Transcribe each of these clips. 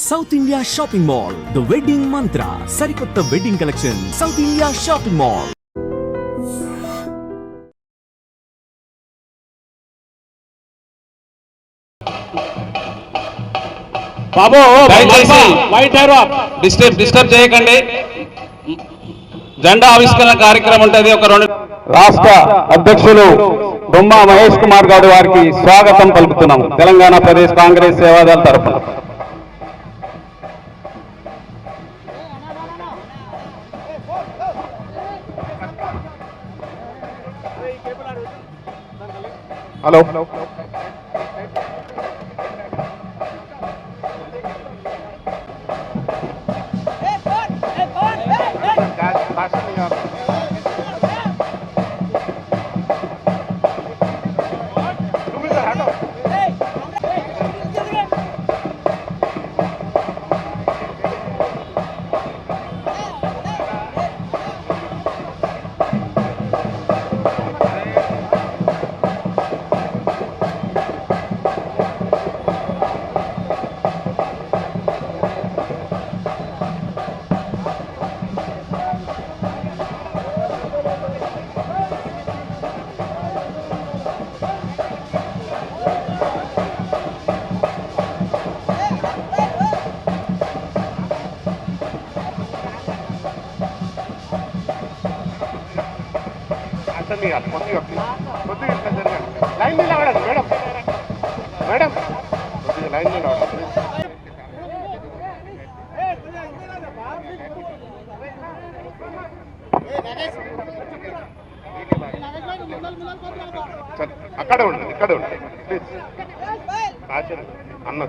South India Shopping Mall, the wedding Mantra, సరికొత్త wedding collection, South India Shopping Mall. బాబు disturb చేయకండి. జెండా ఆవిష్కరణ కార్యక్రమం ఉంటుంది. ఒక రెండు రాష్ట్ర అధ్యక్షులు బొమ్మా మహేష్ కుమార్ గౌడ్ వారికి స్వాగతం పలుకుతున్నాము తెలంగాణ ప్రదేశ్ కాంగ్రెస్ సేవాదళ తరఫున. హలో లైన్ నిలబడండి మేడం, మేడం కొద్దిగా లైన్ నిలబడండి. అక్కడే ఉండండి, ఇక్కడే ఉండండి ప్లీజ్. అన్న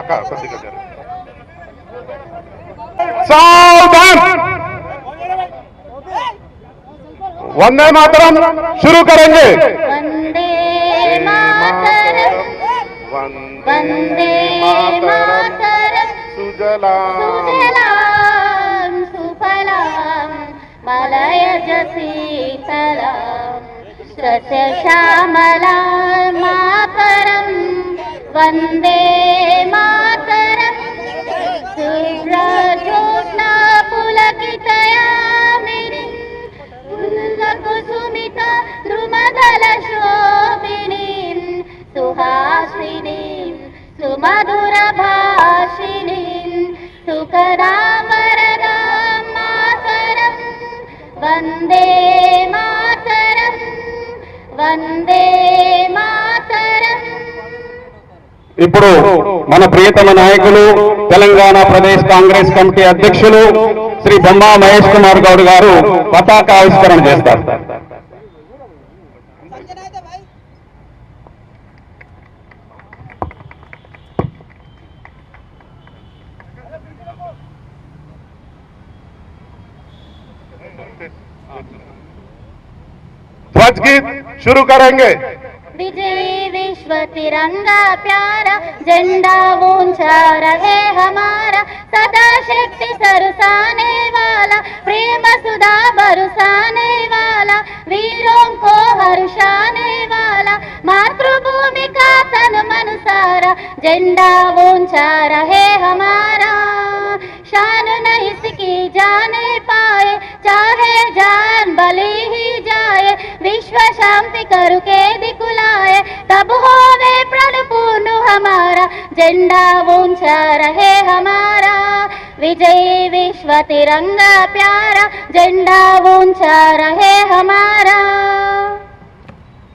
అక్క కొద్దిగా वंदे मातरम शुरू करेंगे. वंदे मातरम, वंदे मातरम, सुजलाम सुफलाम मलयज शीतलाम सस्यश्यामलां मातरम. वंदे मातरम, शुभ्रज्योत्स्ना पुलकितयामिनीं कुसुमिता द्रुमदल शोभिनीं सुहासिनीं सुमधुर भाषिणीं सुखदां वरदां मातरं. वंदे मातरं, वंदे मातरं. ఇప్పుడు మన ప్రియతమ నాయకులు తెలంగాణ ప్రదేశ్ కాంగ్రెస్ కమిటీ అధ్యక్షులు శ్రీ బొమ్మా మహేష్ కుమార్ గౌడ్ గారు పతాక ఆవిష్కరణ చేస్తారు. ध्वज गीत शुरू करेंगे. विजयी विश्व तिरंगा प्यारा, झंडा ऊंचा रहे हमारा, सदा शक्ति सरसाने वाला, प्रेम सुधा बरसाने वाला, वीरों को हर्षाने वाला, मातृभूमि का तन मन सारा, झंडा ऊंचा रहे हमारा. शान नहीं इसकी जाने पाए, चाहे जान बली ही जाए, विश्व शांति करके दिखलाए, तब होवे प्रण पूर्ण हमारा, झंडा ऊंचा रहे हमारा. विजयी विश्व तिरंगा प्यारा, झंडा ऊंचा रहे हमारा.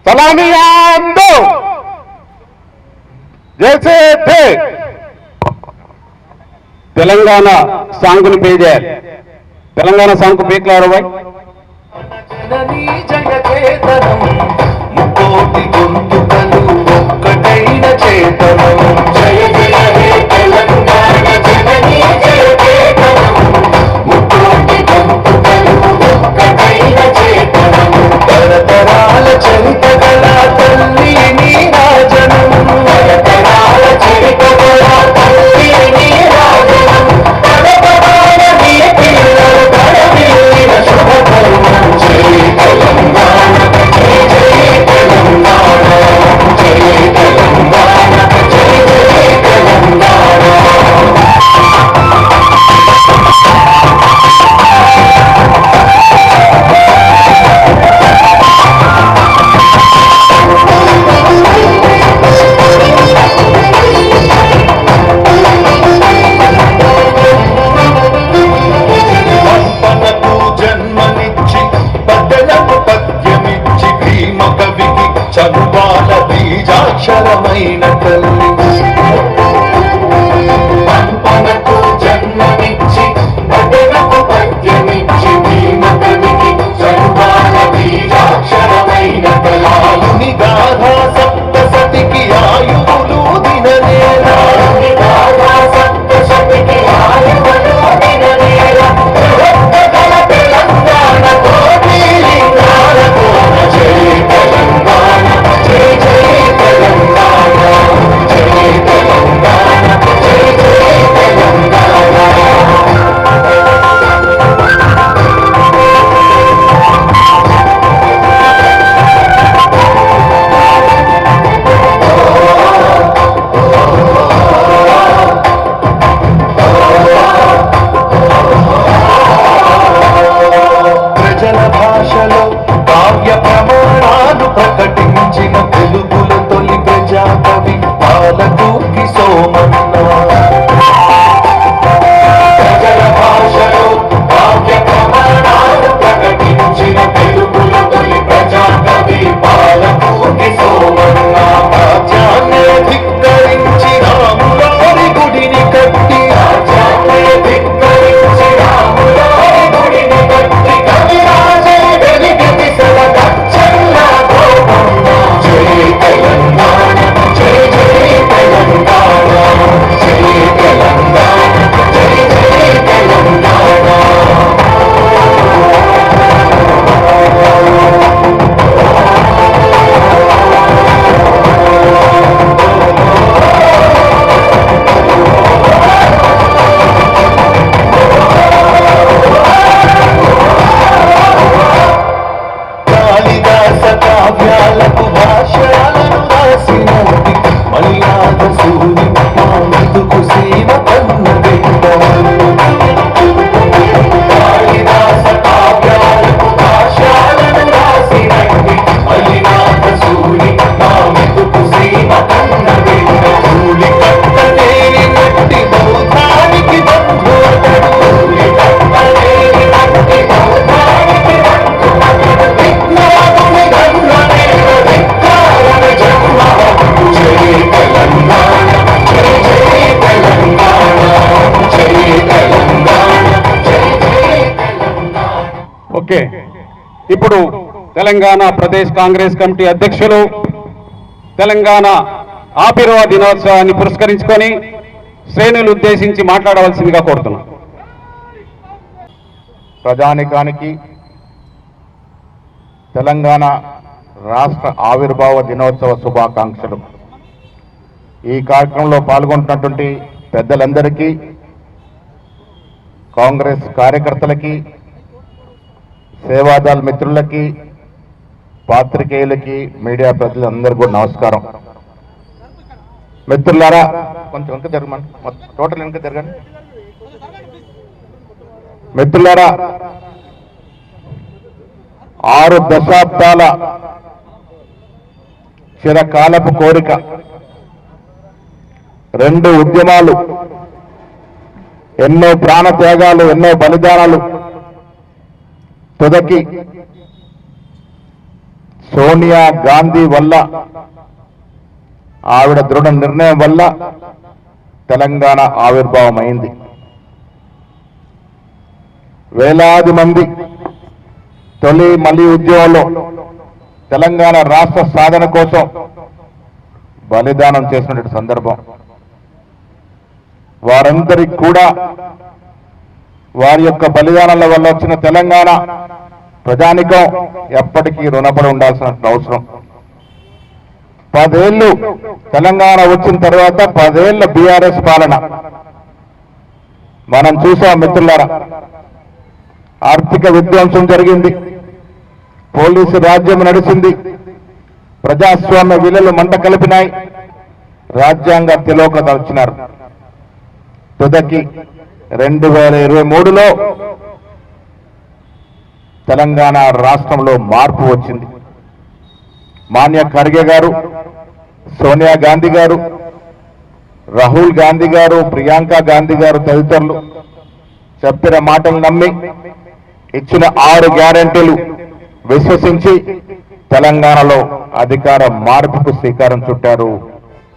सलामी दो जैसे थे. తెలంగాణ సాంగ్ను పే చేయాలి. తెలంగాణ సాంగ్ పేక్లారు భాయ్. జగచేతనం ముకోటి గొంతుకలు ఒక్కటైన చేతనం. జయ జయ హే తెలంగాణ జననీ జయచేతనం ముకోటి గొంతుకలు ఒక్కటైన చేతనం. తరతరాల చరితగల తల్లి నీ రాజనం, తరతరాల చరితగల తల్లి నీ రాజనం. తరతరాల నీ పిల్లలు తరవిల్లిన శుభకర్మం. జై తెలంగాణ, జై జై తెలంగాణ, జై తెలంగాణ, జై జై ఓకే, ఇప్పుడు తెలంగాణ ప్రదేశ్ కాంగ్రెస్ కమిటీ అధ్యక్షులు తెలంగాణ ఆవిర్భావ దినోత్సవాన్ని పురస్కరించుకొని శ్రేణులు ఉద్దేశించి మాట్లాడవలసిందిగా కోరుతున్నాం. ప్రజానికానికి తెలంగాణ రాష్ట్ర ఆవిర్భావ దినోత్సవ శుభాకాంక్షలు. ఈ కార్యక్రమంలో పాల్గొంటున్నటువంటి పెద్దలందరికీ, కాంగ్రెస్ కార్యకర్తలకి, సేవాదళ మిత్రులకి, పాత్రికేయులకి, మీడియా ప్రతినిధులందరికీ కూడా నమస్కారం. మిత్రులారా, కొంచెం వెనక జరగండి, టోటల్ వెనక జరగండి. మిత్రులారా, 6 దశాబ్దాల చిరకాలపు కోరిక, 2 ఉద్యమాలు, ఎన్నో ప్రాణత్యాగాలు, ఎన్నో బలిదానాలు, తుదకి సోనియా గాంధీ వల్ల, ఆవిడ దృఢ నిర్ణయం వల్ల తెలంగాణ ఆవిర్భావం అయింది. వేలాది మంది తొలి మలి ఉద్యమంలో తెలంగాణ రాష్ట్ర సాధన కోసం బలిదానం చేసినటువంటి సందర్భం. వారందరికీ కూడా వారి యొక్క బలిదానాల వల్ల వచ్చిన తెలంగాణ ప్రజానికం ఎప్పటికీ రుణపడి ఉండాల్సిన అవసరం. 10 ఏళ్ళు తెలంగాణ వచ్చిన తర్వాత 10 ఏళ్ల బీఆర్ఎస్ పాలన మనం చూసాం మిత్రులారా. ఆర్థిక విధ్వంసం జరిగింది, పోలీసు రాజ్యం నడిచింది, ప్రజాస్వామ్య విలువలు మంట కలిపినాయి, రాజ్యాంగ తిలోకత వచ్చినారు. తుదకి 2023లో తెలంగాణ రాష్ట్రంలో మార్పు వచ్చింది. మాన్య ఖర్గే గారు, సోనియా గాంధీ గారు, రాహుల్ గాంధీ గారు, ప్రియాంక గాంధీ గారు తదితరులు చెప్పిన మాటలు నమ్మి ఇచ్చిన 6 గ్యారెంటీలు విశ్వసించి తెలంగాణలో అధికార మార్పుకు శ్రీకారం చుట్టారు.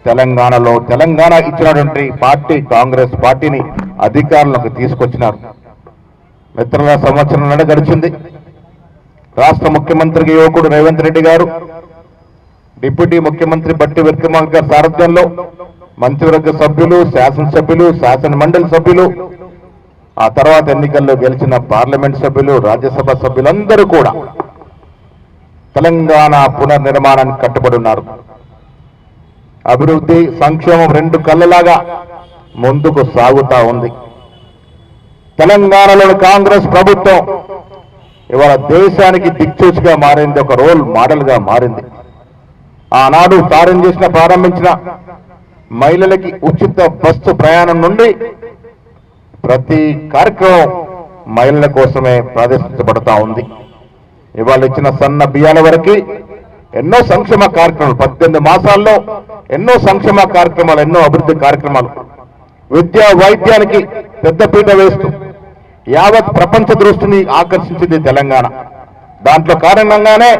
తెలంగాణ ఇచ్చినటువంటి పార్టీ కాంగ్రెస్ పార్టీని అధికారంలోకి తీసుకొచ్చినారు. మిత్రుల సంవత్సరం గడిచింది. రాష్ట్ర ముఖ్యమంత్రికి యువకుడు రేవంత్ రెడ్డి గారు, డిప్యూటీ ముఖ్యమంత్రి బట్టి విక్రమార్క గారి సారథ్యంలో మంత్రివర్గ సభ్యులు, శాసనసభ్యులు, శాసన మండలి సభ్యులు, ఆ తర్వాత ఎన్నికల్లో గెలిచిన పార్లమెంట్ సభ్యులు, రాజ్యసభ సభ్యులందరూ కూడా తెలంగాణ పునర్నిర్మాణానికి కట్టుబడి ఉన్నారు. అభివృద్ధి, సంక్షేమం 2 కళ్ళలాగా ముందుకు సాగుతా ఉంది. తెలంగాణలోని కాంగ్రెస్ ప్రభుత్వం ఇవాళ దేశానికి దిక్సూచిగా మారింది, ఒక రోల్ మోడల్ గా మారింది. ఆనాడు ప్రారంభించిన మహిళలకి ఉచిత బస్సు ప్రయాణం నుండి ప్రతి కార్యక్రమం మహిళల కోసమే ప్రదర్శించబడతా ఉంది. ఇవాళ ఇచ్చిన సన్న బియ్యాల వరకు ఎన్నో సంక్షేమ కార్యక్రమాలు, 18 మాసాల్లో ఎన్నో సంక్షేమ కార్యక్రమాలు, ఎన్నో అభివృద్ధి కార్యక్రమాలు, విద్యా వైద్యానికి పెద్దపీట వేస్తూ యావత్ ప్రపంచ దృష్టిని ఆకర్షించింది తెలంగాణ. దాంట్లో కారణంగానే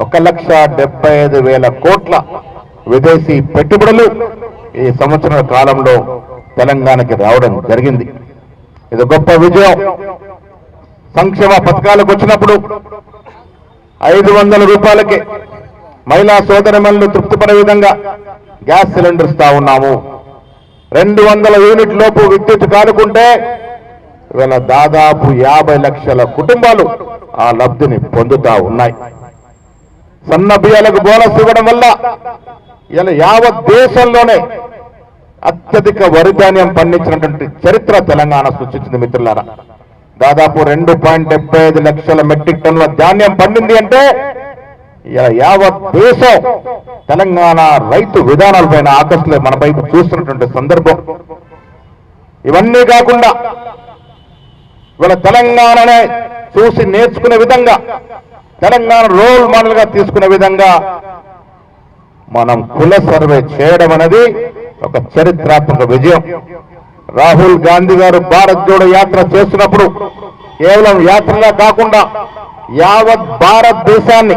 1,75,000 కోట్ల విదేశీ పెట్టుబడులు ఈ సంవత్సరాల కాలంలో తెలంగాణకి రావడం జరిగింది. ఇది గొప్ప విజయం. సంక్షేమ పథకాలకు వచ్చినప్పుడు 500 రూపాయలకే మహిళా సోదరిమణులు తృప్తిపడే విధంగా గ్యాస్ సిలిండర్ ఇస్తా ఉన్నాము. 200 యూనిట్ లోపు విద్యుత్ కానుకుంటే ఇవాళ దాదాపు 50 లక్షల కుటుంబాలు ఆ లబ్ధిని పొందుతా ఉన్నాయి. సన్న బియ్యాలకు బోనస్ ఇవ్వడం వల్ల ఇలా యావత్ దేశంలోనే అత్యధిక వరి ధాన్యం పండించినటువంటి చరిత్ర తెలంగాణ సృష్టించింది. మిత్రులారా, దాదాపు 2.75 లక్షల మెట్రిక్ టన్నుల ధాన్యం పండింది అంటే యావత్ దేశం తెలంగాణ రైతు విధానాలపైన ఆకర్షణ మన వైపు చూస్తున్నటువంటి సందర్భం. ఇవన్నీ కాకుండా ఇవాళ తెలంగాణనే చూసి నేర్చుకునే విధంగా, తెలంగాణ రోల్ మోడల్ గా తీసుకునే విధంగా మనం కుల సర్వే చేయడం అనేది ఒక చరిత్రాత్మక విజయం. రాహుల్ గాంధీ గారు భారత్ జోడో యాత్ర చేస్తున్నప్పుడు కేవలం యాత్రలా కాకుండా యావత్ భారతదేశాన్ని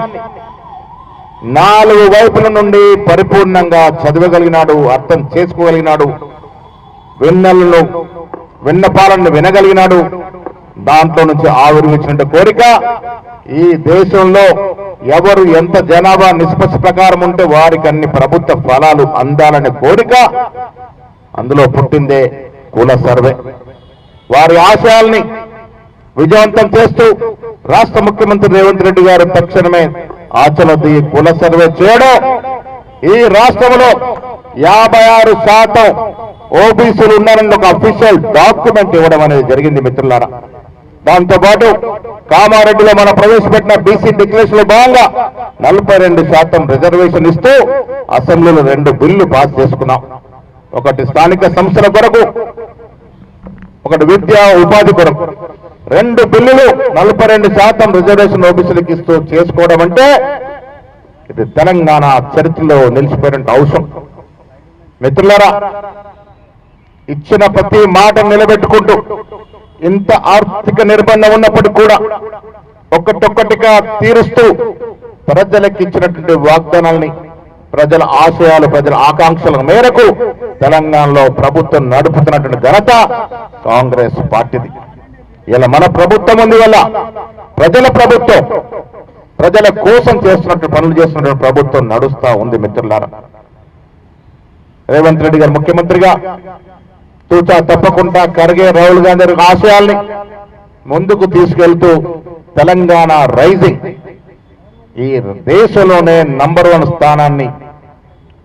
4 వైపుల నుండి పరిపూర్ణంగా చదవగలిగినాడు, అర్థం చేసుకోగలిగినాడు, విన్నపాలను వినగలిగినాడు. దాంట్లో నుంచి ఆవిర్వించిన కోరిక ఈ దేశంలో ఎవరు ఎంత జనాభా నిష్పత్తి ప్రకారం ఉంటే వారికి అన్ని ప్రభుత్వ ఫలాలు అందాలనే కోరిక అందులో పుట్టిందే కుల సర్వే. వారి ఆశయాల్ని విజయవంతం చేస్తూ రాష్ట్ర ముఖ్యమంత్రి రేవంత్ రెడ్డి గారు తక్షణమే ఆచరణలో ఈ కుల సర్వే చేయడం, ఈ రాష్ట్రంలో 56% ఓబీసీలు ఉన్నారని ఒక అఫీషియల్ డాక్యుమెంట్ ఇవ్వడం అనేది జరిగింది మిత్రులారా. దాంతోపాటు కామారెడ్డిలో మనం ప్రవేశపెట్టిన బీసీ డిక్లరేషన్ లో భాగంగా 42% రిజర్వేషన్ ఇస్తూ అసెంబ్లీలో 2 బిల్లు పాస్ చేసుకున్నాం. ఒకటి స్థానిక సంస్థల కొరకు, ఒకటి విద్యా ఉపాధి కొరకు. 2 బిల్లులు 42% రిజర్వేషన్ ఓబీసీలకు ఇస్తూ చేసుకోవడం అంటే ఇది తెలంగాణ చరిత్రలో నిలిచిపోయిన అంశం. మిత్రులారా, ఇచ్చిన ప్రతి మాట నిలబెట్టుకుంటూ ఇంత ఆర్థిక నిర్బంధం ఉన్నప్పటికీ కూడా ఒక్కటొక్కటిగా తీరుస్తూ ప్రజలకు ఇచ్చినటువంటి వాగ్దానాల్ని, ప్రజల ఆశయాలు, ప్రజల ఆకాంక్షల మేరకు తెలంగాణలో ప్రభుత్వం నడుపుతున్నటువంటి ఘనత కాంగ్రెస్ పార్టీది. ఇలా మన ప్రభుత్వం ఉంది వల్ల ప్రజల ప్రభుత్వం, ప్రజల కోసం చేస్తున్నట్టు పనులు చేస్తున్నటువంటి ప్రభుత్వం నడుస్తా ఉంది. మిత్రులారా, రేవంత్ రెడ్డి గారు ముఖ్యమంత్రిగా తూచా తప్పకుండా ఖర్గే, రాహుల్ గాంధీ ఆశయాల్ని ముందుకు తీసుకెళ్తూ తెలంగాణ రైజింగ్ ఈ దేశంలోనే నంబర్ 1 స్థానాన్ని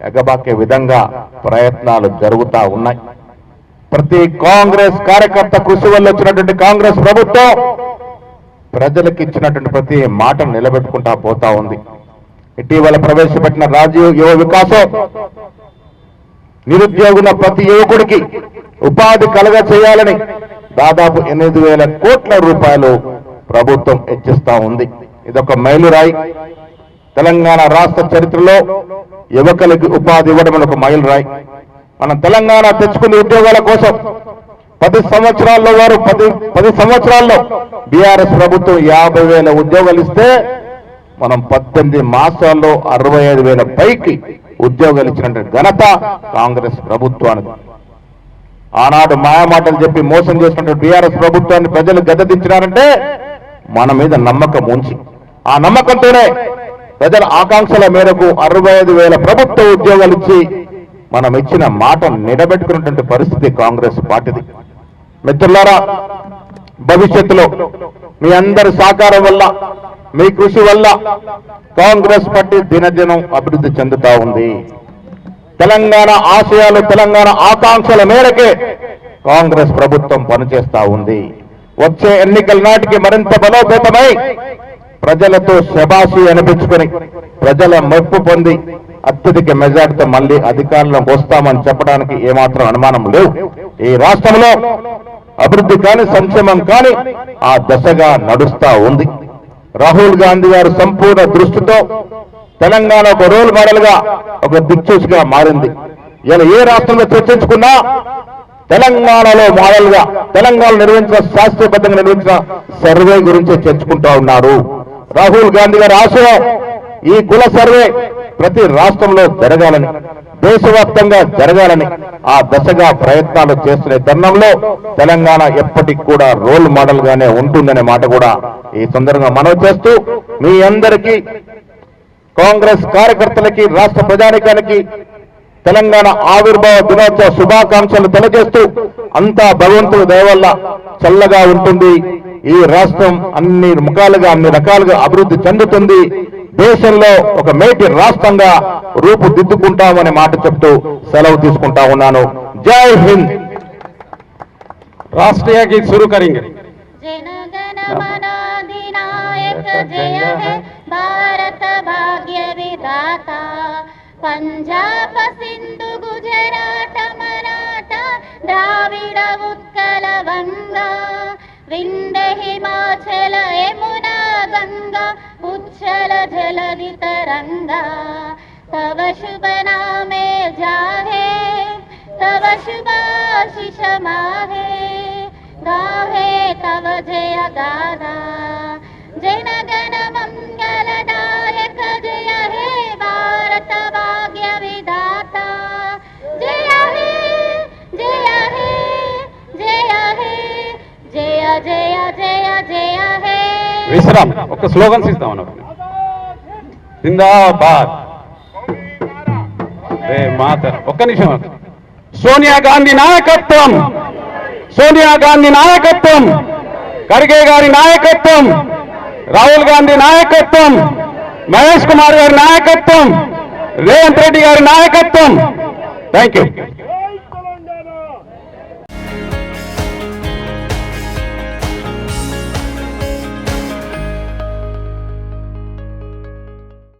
ఎగబాకే విధంగా ప్రయత్నాలు జరుగుతా ఉన్నాయి. ప్రతి కాంగ్రెస్ కార్యకర్త కృషి వల్ల వచ్చినటువంటి కాంగ్రెస్ ప్రభుత్వం ప్రజలకు ఇచ్చినటువంటి ప్రతి మాటను నిలబెట్టుకుంటా పోతా ఉంది. ఇటీవల ప్రవేశపెట్టిన రాజీవ్ యువ వికాసం నిరుద్యోగుల ప్రతి యువకుడికి ఉపాధి కలగ చేయాలని దాదాపు 8,000 కోట్ల రూపాయలు ప్రభుత్వం హెచ్చిస్తా ఉంది. ఇదొక మైలురాయి. తెలంగాణ రాష్ట్ర చరిత్రలో యువకులకి ఉపాధి ఇవ్వడం ఒక మైలురాయి. మనం తెలంగాణ తెచ్చుకునే ఉద్యోగాల కోసం 10 సంవత్సరాల్లో వారు 10 సంవత్సరాల్లో బీఆర్ఎస్ ప్రభుత్వం 50,000 ఉద్యోగాలు ఇస్తే మనం 18 మాసాల్లో 65,000 పైకి ఉద్యోగాలు ఇచ్చినటువంటి ఘనత కాంగ్రెస్ ప్రభుత్వానికి. ఆనాడు మాయమాటలు చెప్పి మోసం చేసినటువంటి బీఆర్ఎస్ ప్రభుత్వాన్ని ప్రజలు గద్దెదించినారంటే మన మీద నమ్మకం ఉంచి, ఆ నమ్మకంతోనే ప్రజల ఆకాంక్షల మేరకు 65,000 ప్రభుత్వ ఉద్యోగాలు ఇచ్చి మనం ఇచ్చిన మాట నిలబెట్టుకున్నటువంటి పరిస్థితి కాంగ్రెస్ పార్టీది. మిత్రులారా, భవిష్యత్తులో మీ అందరి సహకారం వల్ల, మీ కృషి వల్ల కాంగ్రెస్ పార్టీ దినదినం అభివృద్ధి చెందుతా ఉంది. తెలంగాణ ఆశయాలు, తెలంగాణ ఆకాంక్షల మేరకే కాంగ్రెస్ ప్రభుత్వం పనిచేస్తా ఉంది. వచ్చే ఎన్నికల నాటికి మరింత బలోపేతమై ప్రజలతో శబాషి అనిపించుకొని ప్రజల మెప్పు పొంది అత్యధిక మెజార్టీతో మళ్లీ అధికారంలోకి వస్తామని చెప్పడానికి ఏమాత్రం అనుమానం లేవు. ఈ రాష్ట్రంలో అభివృద్ధి కానీ, సంక్షేమం కానీ ఆ దశగా నడుస్తా ఉంది. రాహుల్ గాంధీ గారు సంపూర్ణ దృష్టితో తెలంగాణ ఒక రోల్ మోడల్ గా, ఒక దిక్సూచిగా మారింది. ఇలా ఏ రాష్ట్రంలో చర్చించుకున్నా తెలంగాణలో మోడల్ గా, తెలంగాణ నిర్వహించిన, శాస్త్రీయబద్ధంగా నిర్వహించిన సర్వే గురించి చర్చుకుంటా ఉన్నారు. రాహుల్ గాంధీ గారి ఆశయం ఈ కుల సర్వే ప్రతి రాష్ట్రంలో జరగాలని, దేశవ్యాప్తంగా జరగాలని ఆ దశగా ప్రయత్నాలు చేస్తున్న తరుణంలో తెలంగాణ ఎప్పటికి కూడా రోల్ మోడల్ గానే ఉంటుందనే మాట కూడా ఈ సందర్భంగా మనవి చేస్తూ, మీ అందరికీ, కాంగ్రెస్ కార్యకర్తలకి, రాష్ట్ర ప్రజానికానికి తెలంగాణ ఆవిర్భావ దినోత్సవ శుభాకాంక్షలు తెలియజేస్తూ, అంతా భగవంతుడి దయ వల్ల చల్లగా ఉంటుంది. ఈ రాష్ట్రం అన్ని ముఖాలుగా, అన్ని రకాలుగా అభివృద్ధి చెందుతుంది. దేశంలో ఒక మేటి రాష్ట్రంగా రూపుదిద్దుకుంటామనే మాట చెప్తూ సెలవు తీసుకుంటా ఉన్నాను. జై హింద్. राष्ट्रीय गीत शुरू करेंगे. जन गण मन अधिनायक जय हे भारत भाग्य विधाता, पंजाब सिंधु गुजरात मराठा द्राविड उत्कल वंगा, विंध्य हिमाचल यमुना गंगा उच्छल जलधि तरंगा, तव शुभ नामे जाहे तव शुभाशिष माहे, गाहे तव जय गाथा, जन गण मंगलदायक जय हे भारत भाग्य विधाता, जय हे जय हे जय हे जय जय जय విశ్రామ్ ఒక స్లోగన్స్ ఇస్తామన్నా. జిందాబాద్ మాతర్. ఒక్క నిమిషం. సోనియా గాంధీ నాయకత్వం, సోనియా గాంధీ నాయకత్వం, ఖర్గే గారి నాయకత్వం, రాహుల్ గాంధీ నాయకత్వం, మహేష్ కుమార్ గారి నాయకత్వం, రేవంత్ రెడ్డి గారి నాయకత్వం. Thank you.